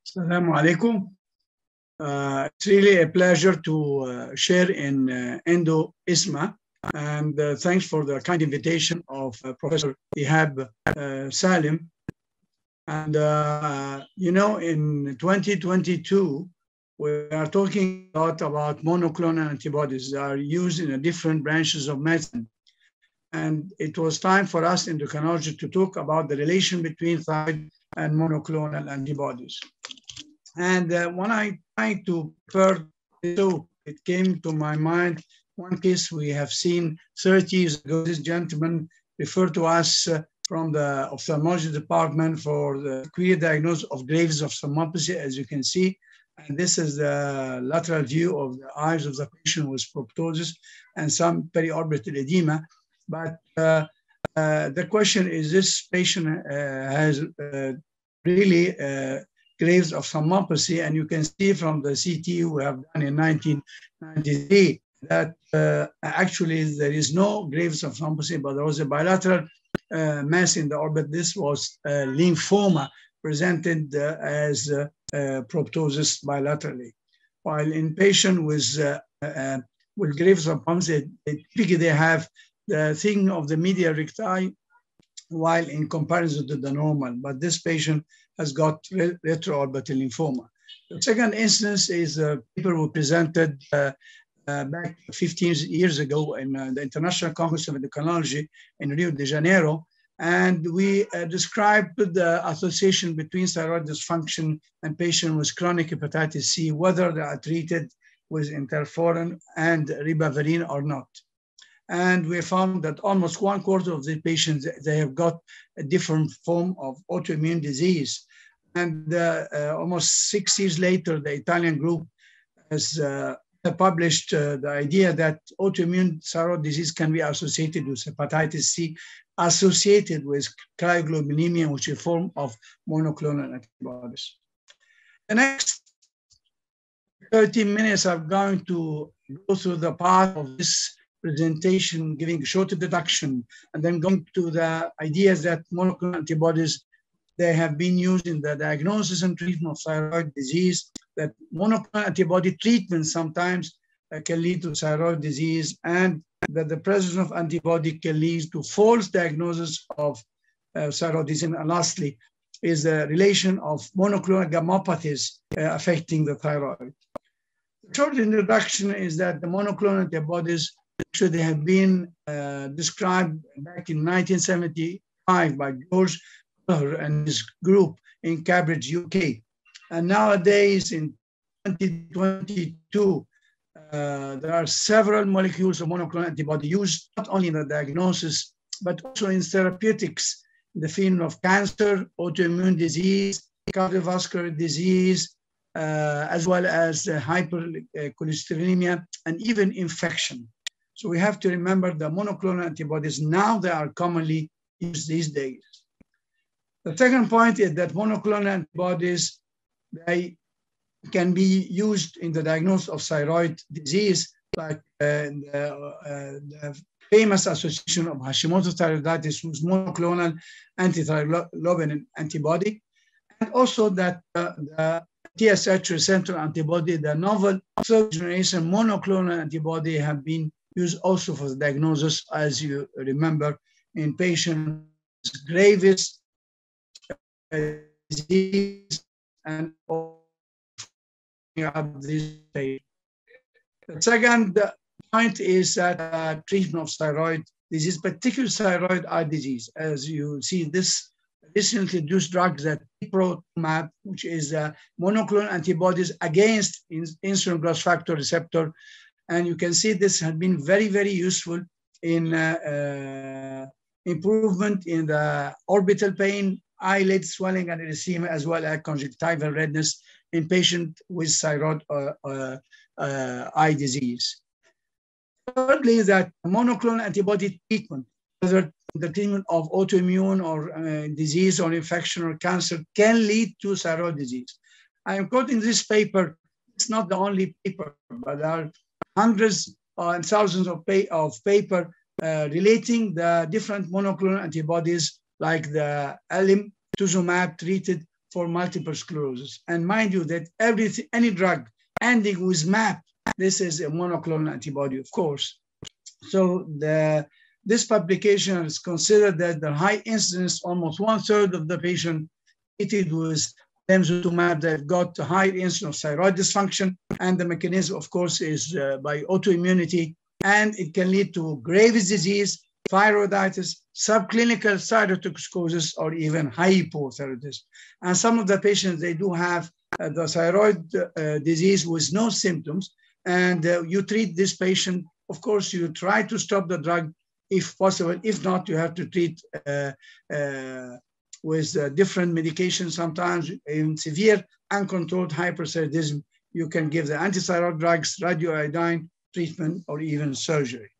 Assalamu alaikum. It's really a pleasure to share in Endo-ISMA, and thanks for the kind invitation of Professor Ihab Salim. And in 2022, we are talking a lot about monoclonal antibodies that are used in different branches of medicine. And it was time for us in endocrinology to talk about the relation between thyroid and monoclonal antibodies. And when I tried to prepare this talk, it came to my mind one case we have seen 30 years ago. This gentleman referred to us from the ophthalmology department for the clear diagnosis of Graves' ophthalmopathy, as you can see. And this is the lateral view of the eyes of the patient with proptosis and some periorbital edema. But the question is, this patient has really Graves' ophthalmopathy, and you can see from the CT we have done in 1993 that actually there is no Graves' ophthalmopathy, but there was a bilateral mass in the orbit. This was lymphoma presented as proptosis bilaterally. While in patient with Graves' ophthalmopathy, typically they have the thing of the media recti, while in comparison to the normal, but this patient has got retroorbital lymphoma. The second instance is a paper we presented back 15 years ago in the International Congress of Endocrinology in Rio de Janeiro, and we described the association between thyroid dysfunction and patients with chronic hepatitis C, whether they are treated with interferon and ribavirin or not. And we found that almost 1/4 of the patients, they have got a different form of autoimmune disease. And almost 6 years later, the Italian group has published the idea that autoimmune thyroid disease can be associated with hepatitis C, associated with cryoglobulinemia, which is a form of monoclonal antibodies. The next 30 minutes, I'm going to go through the path of this presentation, giving a short introduction, and then going to the ideas that monoclonal antibodies, they have been used in the diagnosis and treatment of thyroid disease, that monoclonal antibody treatment sometimes can lead to thyroid disease, and that the presence of antibody can lead to false diagnosis of thyroid disease. And lastly, is the relation of monoclonal gammopathies affecting the thyroid. The short introduction is that the monoclonal antibodies actually have been described back in 1975 by George and his group in Cambridge, UK. And nowadays in 2022, there are several molecules of monoclonal antibody used not only in the diagnosis, but also in therapeutics, in the field of cancer, autoimmune disease, cardiovascular disease, as well as hypercholesterolemia, and even infection. So we have to remember the monoclonal antibodies, now they are commonly used these days. The second point is that monoclonal antibodies, they can be used in the diagnosis of thyroid disease, like the famous association of Hashimoto's thyroiditis with monoclonal antithyroglobulin antibody, and also that the TSH receptor antibody, the novel third generation monoclonal antibody, have been used also for the diagnosis, as you remember, in patients with Graves' disease and this stage. The second point is that treatment of thyroid disease, particularly thyroid eye disease. As you see, this recently introduced drug that Prof, which is monoclonal antibodies against insulin growth factor receptor. And you can see this has been very, very useful in improvement in the orbital pain, eyelid swelling and erythema, as well as conjunctival redness in patients with thyroid eye disease. Thirdly, that monoclonal antibody treatment, whether the treatment of autoimmune or disease or infection or cancer, can lead to thyroid disease. I am quoting this paper. It's not the only paper, but there are hundreds and thousands of paper relating the different monoclonal antibodies, like the alimtuzumab treated for multiple sclerosis. And mind you that any drug ending with MAP, this is a monoclonal antibody, of course. So this publication is considered that the high incidence, almost 1/3 of the patient treated with lemzotumab that got a high incidence of thyroid dysfunction, and the mechanism, of course, is by autoimmunity, and it can lead to Graves' disease, thyroiditis, subclinical thyrotoxicosis, or even hypothyroidism. And some of the patients, they do have the thyroid disease with no symptoms, and you treat this patient. Of course, you try to stop the drug if possible. If not, you have to treat with different medications. Sometimes in severe uncontrolled hyperthyroidism, you can give the antithyroid drugs, radioiodine treatment, or even surgery.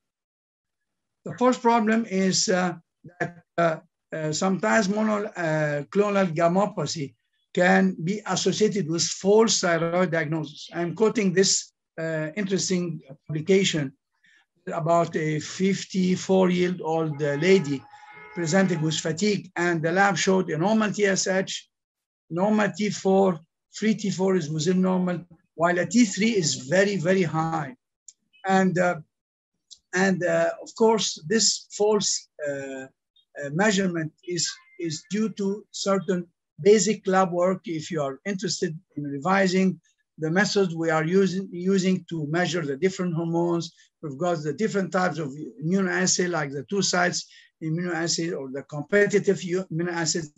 The first problem is that sometimes monoclonal gammopathy can be associated with false thyroid diagnosis. I'm quoting this interesting publication about a 54-year-old lady presented with fatigue, and the lab showed a normal TSH, normal T4, free T4 is within normal, while a T3 is very, very high. And of course, this false measurement is due to certain basic lab work. If you are interested in revising the methods we are using to measure the different hormones, we've got the different types of immunoassay, like the two-sites immunoassay or the competitive immunoassays.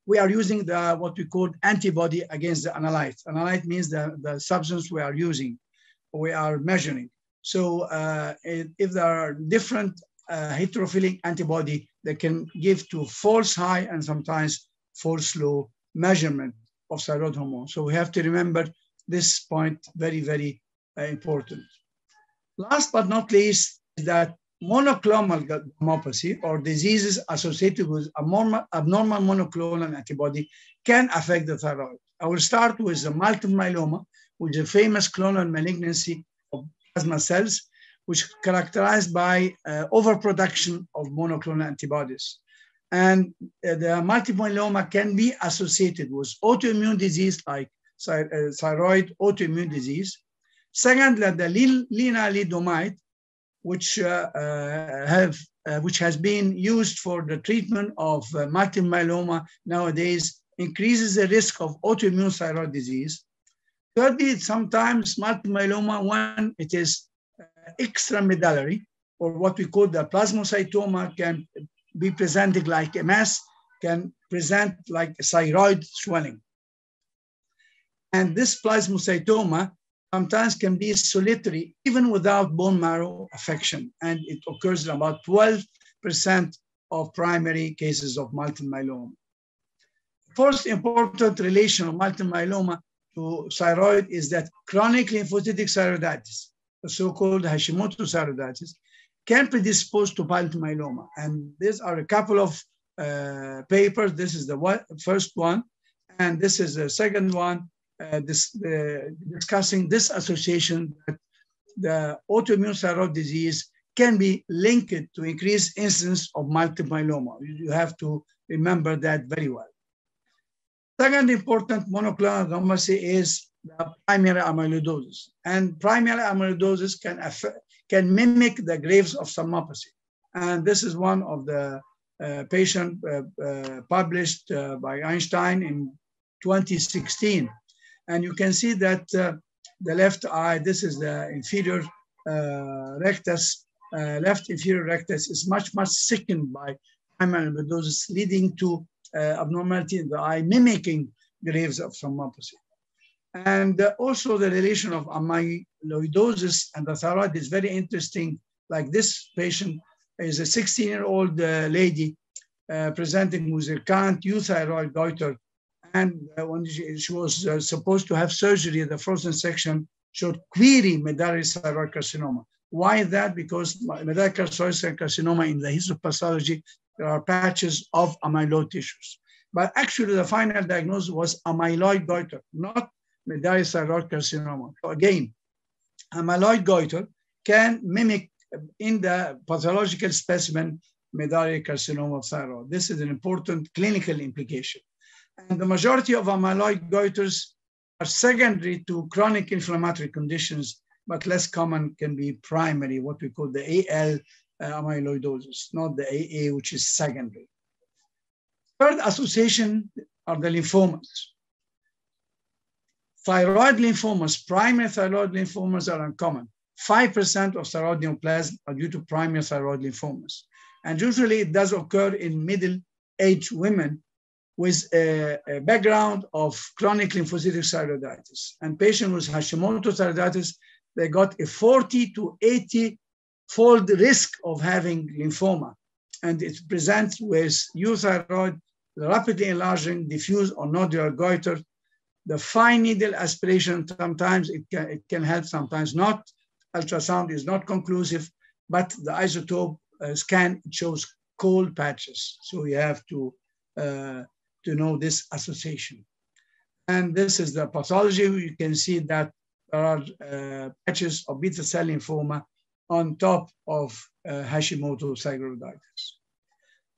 We are using what we call antibody against the analyte. Analyte means the substance we are using, we are measuring. So if there are different heterophilic antibody, they can give to false high and sometimes false low measurement of thyroid hormone. So we have to remember this point, very, very important. Last but not least, is that monoclonal gammopathy, or diseases associated with abnormal monoclonal antibody, can affect the thyroid. I will start with the multiple myeloma, which is a famous clonal malignancy of plasma cells, which is characterized by overproduction of monoclonal antibodies. And the multiple myeloma can be associated with autoimmune disease like thyroid autoimmune disease. Secondly, the lenalidomide, which has been used for the treatment of multiple myeloma nowadays, increases the risk of autoimmune thyroid disease. Thirdly, sometimes multiple myeloma, when it is extramedullary, or what we call the plasmacytoma, can be presenting like a mass, can present like a thyroid swelling. And this plasmacytoma sometimes can be solitary, even without bone marrow affection. And it occurs in about 12% of primary cases of multiple myeloma. First important relation of multiple myeloma to thyroid is that chronic lymphocytic thyroiditis, the so-called Hashimoto thyroiditis, can predispose to multiple myeloma. And these are a couple of papers. This is the first one, and this is the second one, discussing this association that the autoimmune thyroid disease can be linked to increased incidence of multiple myeloma. You have to remember that very well. Second important monoclonal gammopathy is the primary amyloidosis. And primary amyloidosis can mimic the Graves of thalammopathy. And this is one of the patient published by Einstein in 2016. And you can see that the left eye, this is the inferior rectus, left inferior rectus is much, much thickened by primary amyloidosis, leading to abnormality in the eye, mimicking Graves of thalammopathy. And also the relation of amyloidosis and the thyroid is very interesting. Like this patient is a 16-year-old lady presenting with recurrent euthyroid goiter. And when she was supposed to have surgery, the frozen section showed query medullary thyroid carcinoma. Why is that? Because medullary thyroid carcinoma, in the histopathology, there are patches of amyloid tissues. But actually, the final diagnosis was amyloid goiter, not medullary thyroid carcinoma. So again, amyloid goiter can mimic in the pathological specimen medullary carcinoma of thyroid. This is an important clinical implication. And the majority of amyloid goiters are secondary to chronic inflammatory conditions, but less common can be primary, what we call the AL amyloidosis, not the AA, which is secondary. Third association are the lymphomas. Thyroid lymphomas, primary thyroid lymphomas are uncommon. 5% of thyroid neoplasms are due to primary thyroid lymphomas. And usually it does occur in middle-aged women with a background of chronic lymphocytic thyroiditis. And patients with Hashimoto thyroiditis, they got a 40 to 80-fold risk of having lymphoma. And it presents with euthyroid, rapidly enlarging, diffuse or nodular goiter. The fine needle aspiration, sometimes it can help, sometimes not. Ultrasound is not conclusive, but the isotope scan shows cold patches. So you have to know this association. And this is the pathology. You can see that there are patches of beta cell lymphoma on top of Hashimoto thyroiditis.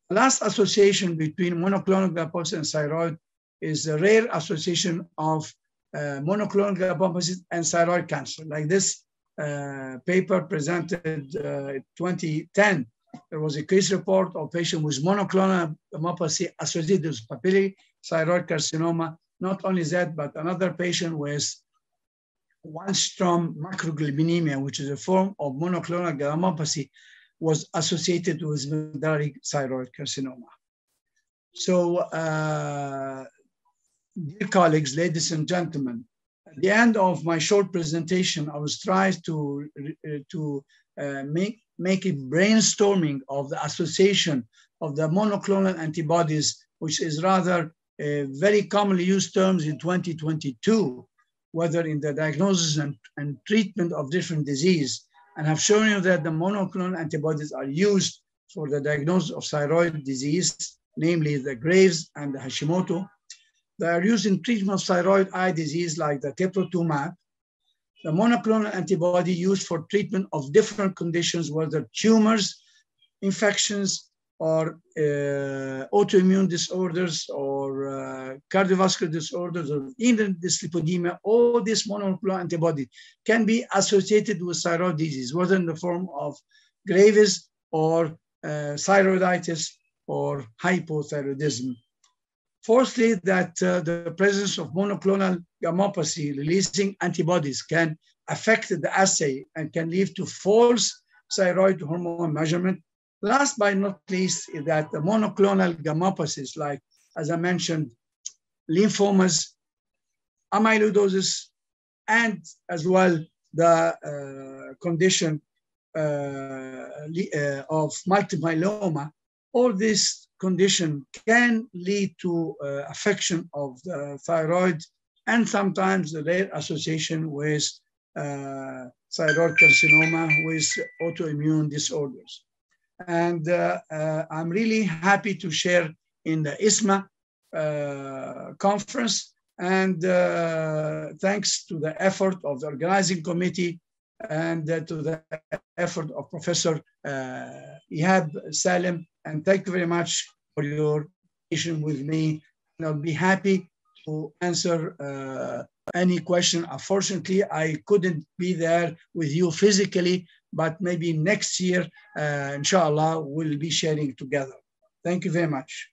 The last association between monoclonal gammopathy and thyroid is the rare association of monoclonal gammopathy and thyroid cancer. Like this paper presented in 2010, there was a case report of a patient with monoclonal gammopathy associated with papillary thyroid carcinoma. Not only that, but another patient with one-strom macroglobulinemia, which is a form of monoclonal gammopathy, was associated with medullary thyroid carcinoma. So, dear colleagues, ladies and gentlemen, at the end of my short presentation, I was trying to make a brainstorming of the association of the monoclonal antibodies, which is rather very commonly used terms in 2022, whether in the diagnosis and treatment of different disease, and have shown you that the monoclonal antibodies are used for the diagnosis of thyroid disease, namely the Graves and the Hashimoto. They are used in treatment of thyroid eye disease like the teprotumumab. The monoclonal antibody used for treatment of different conditions, whether tumors, infections, or autoimmune disorders, or cardiovascular disorders, or even dyslipidemia. All this monoclonal antibody can be associated with thyroid disease, whether in the form of Graves or thyroiditis or hypothyroidism. Fourthly, that the presence of monoclonal gammopathy releasing antibodies can affect the assay and can lead to false thyroid hormone measurement. Last but not least, is that the monoclonal gammopathies, like, as I mentioned, lymphomas, amyloidosis, and as well the condition of multiple myeloma, all this condition can lead to affection of the thyroid and sometimes the rare association with thyroid carcinoma with autoimmune disorders. And I'm really happy to share in the ISMA conference, and thanks to the effort of the organizing committee and to the effort of Professor Ihab Salim. And thank you very much for your patience with me. And I'll be happy to answer any question. Unfortunately, I couldn't be there with you physically, but maybe next year, inshallah, we'll be sharing together. Thank you very much.